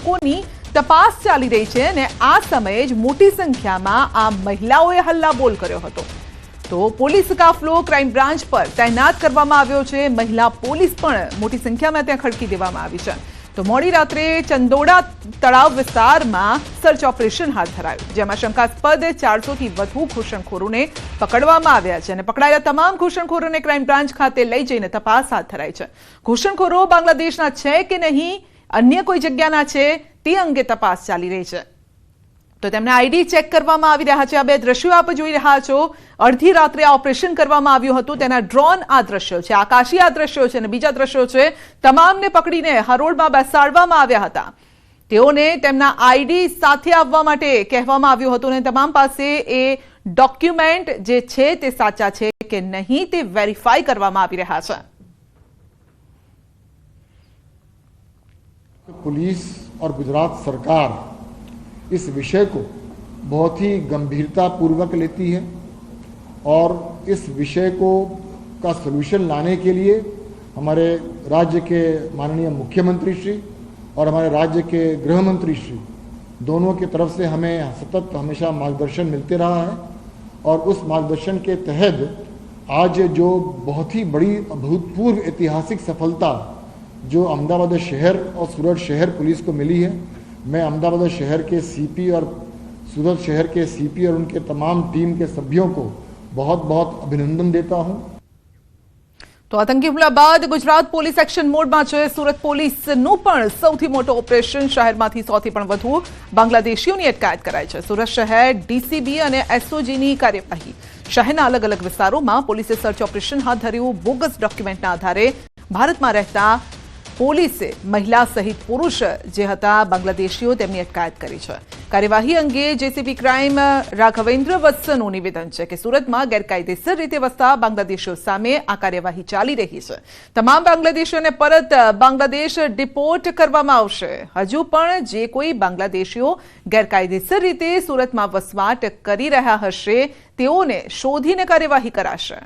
લોકોની તપાસ ચાલી રહી છે અને આ સમયે જ મોટી સંખ્યામાં આ મહિલાઓએ હલ્લાબોલ કર્યો હતો। તો પોલીસ કાફલો ક્રાઇમ બ્રાન્ચ પર તૈનાત કરવામાં આવ્યો છે। મહિલા પોલીસ પણ મોટી સંખ્યામાં ત્યાં ખડકી દેવામાં આવી છે। તો મોડી રાત્રે ચંદોડા તળાવ વિસ્તારમાં સર્ચ ઓપરેશન હાથ ધરાયું, જેમાં શંકાસ્પદ 400 થી વધુ ઘૂસણખોરોને પકડવામાં આવ્યા છે અને પકડાયેલા તમામ ઘૂસણખોરોને ક્રાઇમ બ્રાન્ચ ખાતે લઈ જઈને તપાસ હાથ ધરાઈ છે। ઘૂસણખોરો બાંગ્લાદેશના છે કે નહીં, અન્ય કોઈ જગ્યાના છે તે અંગે તપાસ ચાલી રહી છે। તો તેમના આઈડી ચેક કરવામાં આવી રહ્યા છે। આ બે દ્રશ્યો આપ જોઈ રહ્યા છો। અડધી રાત્રે આ ઓપરેશન કરવામાં આવ્યું હતું, તેના ડ્રોન આ દ્રશ્યો છે, આકાશી આ દ્રશ્યો છે અને બીજા દ્રશ્યો છે તમામને પકડીને હરોળમાં બેસાડવામાં આવ્યા હતા। તેઓને તેમના આઈડી સાથે આવવા માટે કહેવામાં આવ્યું હતું અને તમામ પાસે એ ડોક્યુમેન્ટ જે છે તે સાચા છે કે નહીં તે વેરીફાઈ કરવામાં આવી રહ્યા છે। पुलिस और गुजरात सरकार इस विषय को बहुत ही गंभीरता पूर्वक लेती है और इस विषय को का सलूशन लाने के लिए हमारे राज्य के माननीय मुख्यमंत्री श्री और हमारे राज्य के गृह मंत्री श्री दोनों की तरफ से हमें सतत हमेशा मार्गदर्शन मिलते रहा है और उस मार्गदर्शन के तहत आज जो बहुत ही बड़ी अभूतपूर्व ऐतिहासिक सफलता जो अहमदाबाद शहर और सूरत शहर पुलिस को मिली है, मैं अहमदाबाद शहर के सीपी और सूरत शहर के सीपी और उनके तमाम टीम के सभ्यों को बहुत बहुत अभिनंदन देता हूं। तो आतंकी हुमला बाद गुजरात पोलीस एक्शन मोडમાં છે। સુરત પોલીસનું પણ સૌથી મોટો ઓપરેશન, શહેરમાંથી 100 થી પણ વધુ બાંગ્લાદેશીઓની અટકાયત કરાઈ છે। સુરત શહેર ડીસીબી અને એસઓજીની કાર્યવાહી, શહેરના અલગ અલગ વિસ્તારોમાં પોલીસે સર્ચ ઓપરેશન હાથ ધર્યું। બોગસ ડોક્યુમેન્ટના આધારે ભારતમાં રહેતા પોલીસે મહિલા સહિત પુરુષ જે હતા બાંગ્લાદેશીઓ તેમની અટકાયત કરી છે। કાર્યવાહી અંગે જેસીબી ક્રાઇમ રાઘવેન્દ્ર વત્સનું નિવેદન છે કે સુરતમાં ગેરકાયદેસર રીતે વસતા બાંગ્લાદેશીઓ સામે આ કાર્યવાહી ચાલી રહી છે। તમામ બાંગ્લાદેશીઓને પરત બાંગ્લાદેશ ડિપોર્ટ કરવામાં આવશે। હજુ પણ જે કોઈ બાંગ્લાદેશીઓ ગેરકાયદેસર રીતે સુરતમાં વસવાટ કરી રહ્યા હશે તેઓને શોધીને કાર્યવાહી કરાશે।